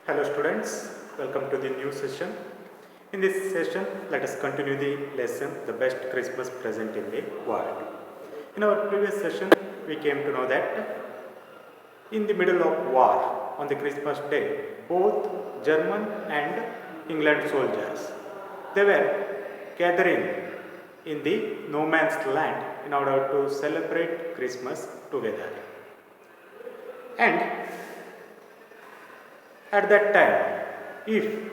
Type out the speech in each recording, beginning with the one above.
Hello students, welcome to the new session. In this session, let us continue the lesson, the best Christmas present in the world. In our previous session, we came to know that in the middle of war on the Christmas day, both German and England soldiers, they were gathering in the no man's land in order to celebrate Christmas together. And at that time, if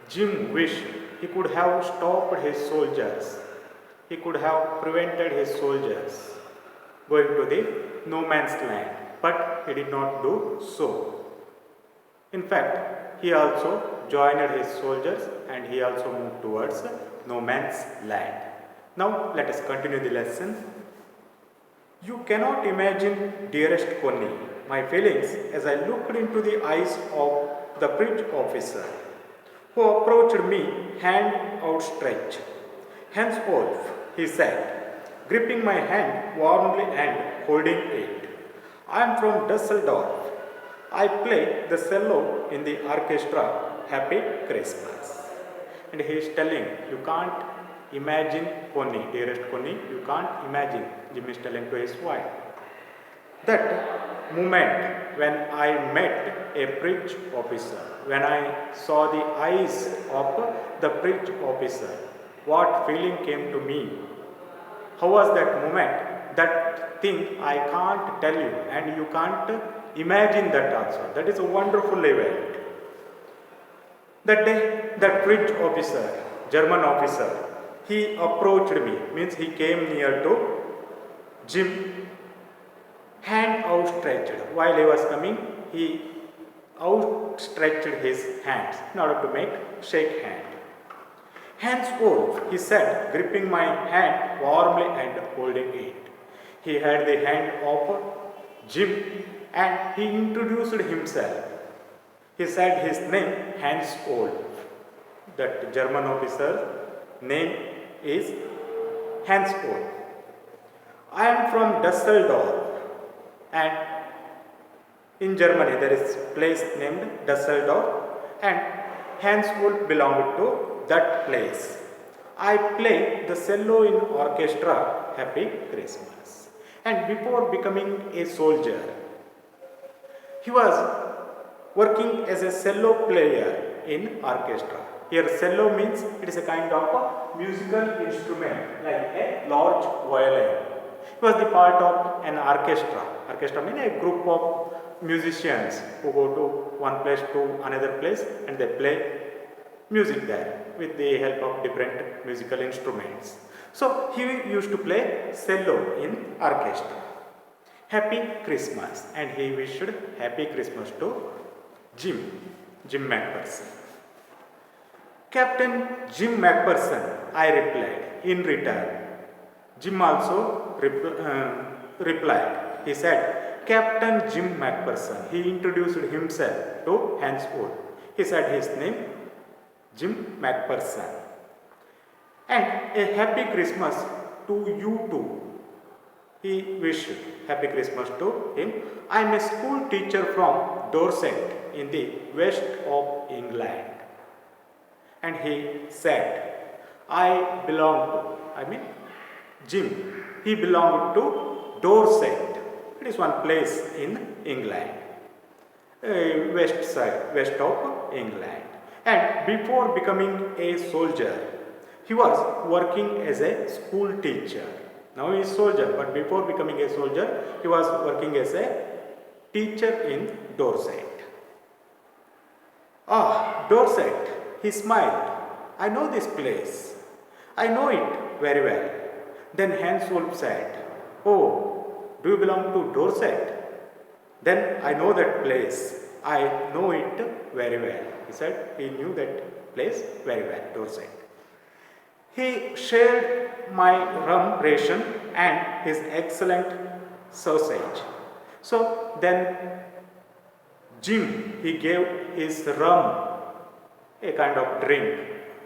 Jim wished, he could have stopped his soldiers, he could have prevented his soldiers going to the no man's land, but he did not do so. In fact, he also joined his soldiers and he also moved towards no man's land. Now, let us continue the lesson. You cannot imagine, dearest Connie, my feelings as I looked into the eyes of the bridge officer, who approached me hand outstretched. Henceforth, he said, gripping my hand warmly and holding it, I am from Dusseldorf. I play the cello in the orchestra. Happy Christmas. And he is telling, you can't imagine Connie, dearest Connie, you can't imagine, Jim is telling to his wife. That moment when I met a bridge officer, when I saw the eyes of the bridge officer, what feeling came to me? How was that moment? That thing I can't tell you, and you can't imagine that also. That is a wonderful event. That day, that bridge officer, German officer, he approached me, means he came near to Jim, hand outstretched. While he was coming, he outstretched his hands in order to make shake hand. Henceforth, he said, gripping my hand warmly and holding it. He had the hand of Jim and he introduced himself. He said his name Henceforth. That German officer's name is Henceforth. I am from Dusseldorf, and in Germany there is a place named Dusseldorf, and Henceforth belonged to that place. I play the cello in orchestra. Happy Christmas. And before becoming a soldier, he was working as a cello player in orchestra. Here cello means it is a kind of a musical instrument like a large violin. He was the part of an orchestra. Orchestra means a group of musicians who go to one place to another place and they play music there with the help of different musical instruments. So he used to play cello in orchestra. Happy Christmas, and he wished Happy Christmas to Jim McPherson. Captain Jim McPherson, I replied in return. Jim also replied. He said, Captain Jim McPherson. He introduced himself to Henceforth. He said his name, Jim McPherson. And a happy Christmas to you too. He wished happy Christmas to him. I am a school teacher from Dorset in the west of England. And he said, Jim, he belonged to Dorset. It is one place in England, west of England. And before becoming a soldier, he was working as a school teacher. Now he is soldier, but before becoming a soldier, he was working as a teacher in Dorset. Ah, Dorset, he smiled. I know this place. I know it very well. Then Henceforth said, Oh, do you belong to Dorset? Then I know that place. I know it very well. He said he knew that place very well, Dorset. He shared my rum ration and his excellent sausage. So then Jim, he gave his rum, a kind of drink,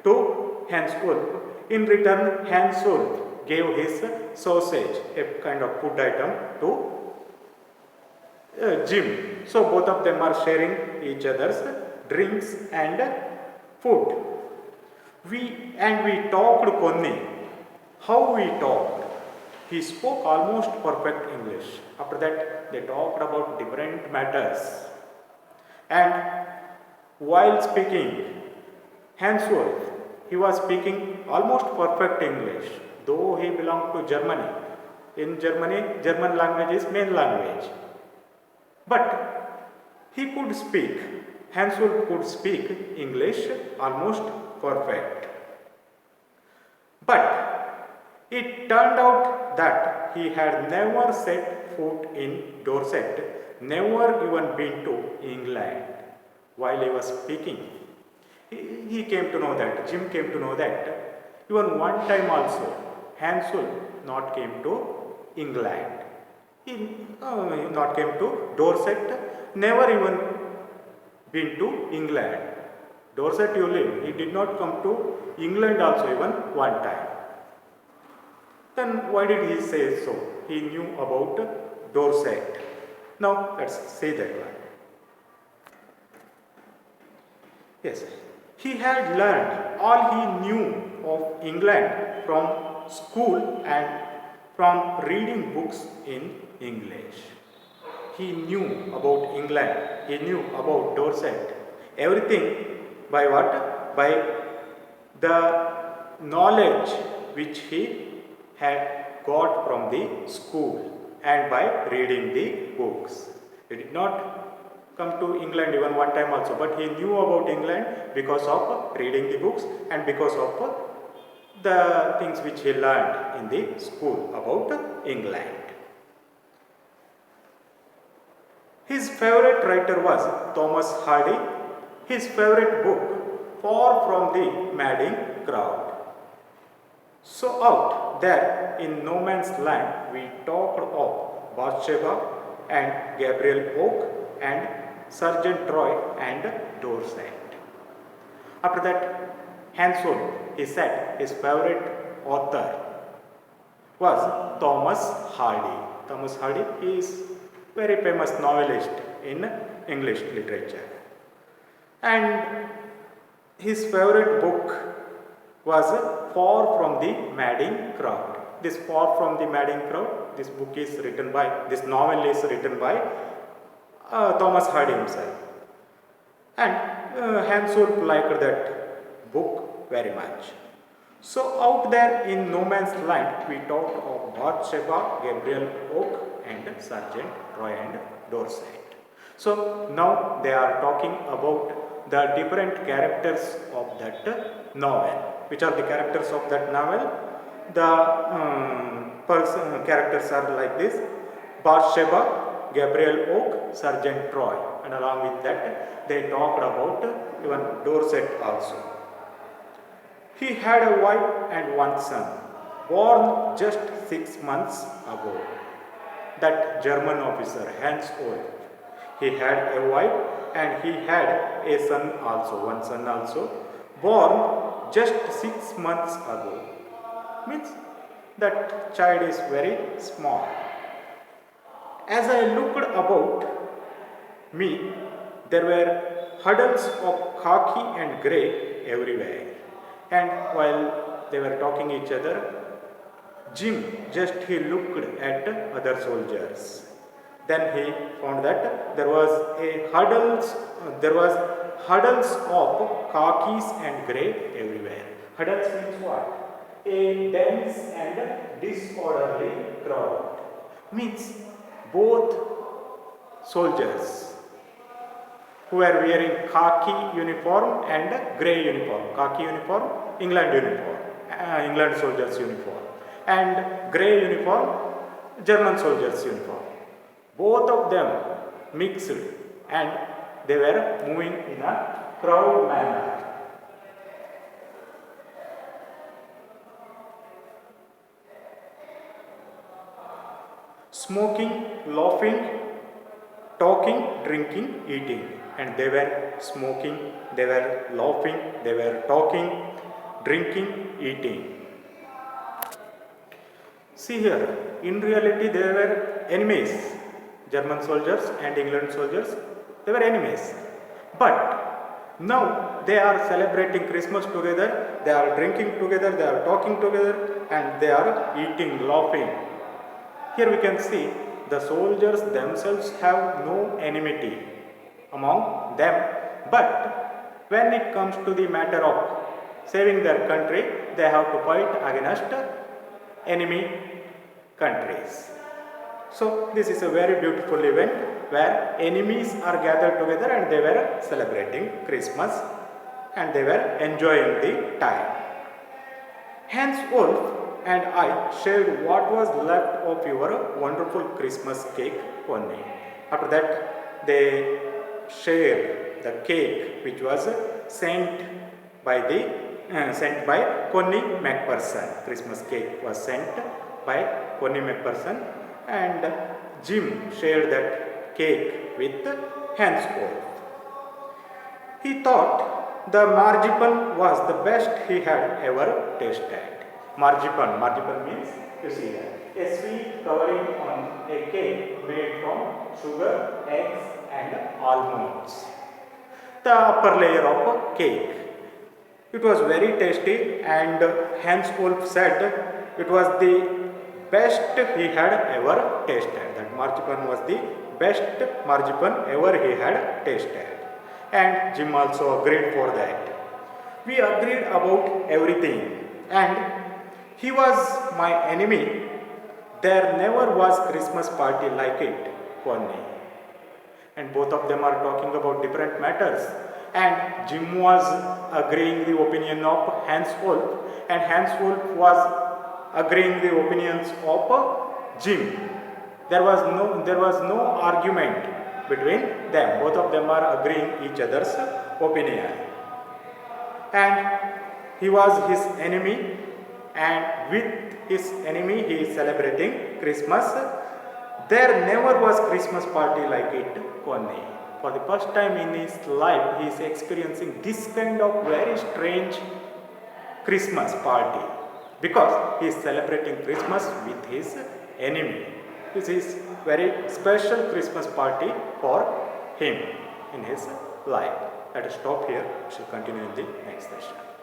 to Henceforth. In return, Henceforth gave his sausage, a kind of food item, to Jim. So both of them are sharing each other's drinks and food. We talked Konni. How we talked? He spoke almost perfect English. After that, they talked about different matters. And while speaking, Hansworth, he was speaking almost perfect English, though he belonged to Germany. In Germany, German language is main language. But he could speak, Hansworth could speak English almost perfect. But it turned out that he had never set foot in Dorset, never even been to England. While he was speaking, he came to know that, Jim came to know that even one time also, Hansworth not came to England. He not came to Dorset, never even been to England. Dorset you live, he did not come to England also even one time. Then why did he say so? He knew about Dorset. Now let's say that one. Yes, he had learned all he knew of England from school and from reading books in English. He knew about England, he knew about Dorset, everything by what? By the knowledge which he had got from the school and by reading the books. He did not come to England even one time also, but he knew about England because of reading the books and because of the things which he learned in the school about England. His favorite writer was Thomas Hardy. His favorite book, Far from the Madding Crowd. So out there in no man's land, we talked of Bathsheba and Gabriel Oak and Sergeant Troy and Dorset. After that, Hansworth, he said his favorite author was Thomas Hardy. Thomas Hardy is very famous novelist in English literature. And his favorite book was Far from the Madding Crowd. This Far from the Madding Crowd, this book is written by, this novel is written by Thomas Hardy himself. And Hansworth liked that book very much. So out there in no man's land, we talked of Bathsheba, Gabriel Oak and Sergeant Roy and Dorset. So now they are talking about the different characters of that novel. Which are the characters of that novel? The characters are like this: Bathsheba, Gabriel Oak, Sergeant Troy, and along with that they talked about even Dorset also. He had a wife and one son, born just 6 months ago. That German officer, Hansworth, he had a wife and he had a son also, one son also, born just 6 months ago. Means that child is very small. As I looked about me, there were huddles of khaki and grey everywhere. And while they were talking each other, Jim just he looked at other soldiers. Then he found that there was huddles of khakis and grey everywhere. Huddles means what? A dense and disorderly crowd. Means both soldiers who were wearing khaki uniform and grey uniform. Khaki uniform, England uniform, England soldiers uniform, and grey uniform, German soldiers uniform. Both of them mixed and they were moving in a crowd manner. Smoking, laughing, talking, drinking, eating. And they were smoking, they were laughing, they were talking, drinking, eating. See here, in reality they were enemies. German soldiers and England soldiers, they were enemies. But Now they are celebrating Christmas together, they are drinking together, they are talking together, and they are eating, laughing. Here we can see the soldiers themselves have no enmity among them, but when it comes to the matter of saving their country, they have to fight against enemy countries. So this is a very beautiful event where enemies are gathered together and they were celebrating Christmas and they were enjoying the time. Hans Wolf and I shared what was left of your wonderful Christmas cake one day. After that, they shared the cake which was sent by Connie McPherson. Christmas cake was sent by Connie McPherson, and Jim shared that cake with Hans Wolf. He thought the marzipan was the best he had ever tasted. Marzipan means, you see that, a sweet covering on a cake made from sugar, eggs and almonds. The upper layer of a cake. It was very tasty, and Hans Wolf said it was the best he had ever tasted. That marzipan was the best marzipan ever he had tasted. And Jim also agreed for that. We agreed about everything, and he was my enemy. There never was Christmas party like it one day. And both of them are talking about different matters. And Jim was agreeing the opinion of Hans Wolf, and Hans Wolf was agreeing the opinions of Jim. There was no argument between them. Both of them are agreeing each other's opinion. And he was his enemy, and with his enemy he is celebrating Christmas. There never was Christmas party like it one day. For the first time in his life, he is experiencing this kind of very strange Christmas party because he is celebrating Christmas with his enemy. This is very special Christmas party for him in his life. Let us stop here. We shall continue in the next session.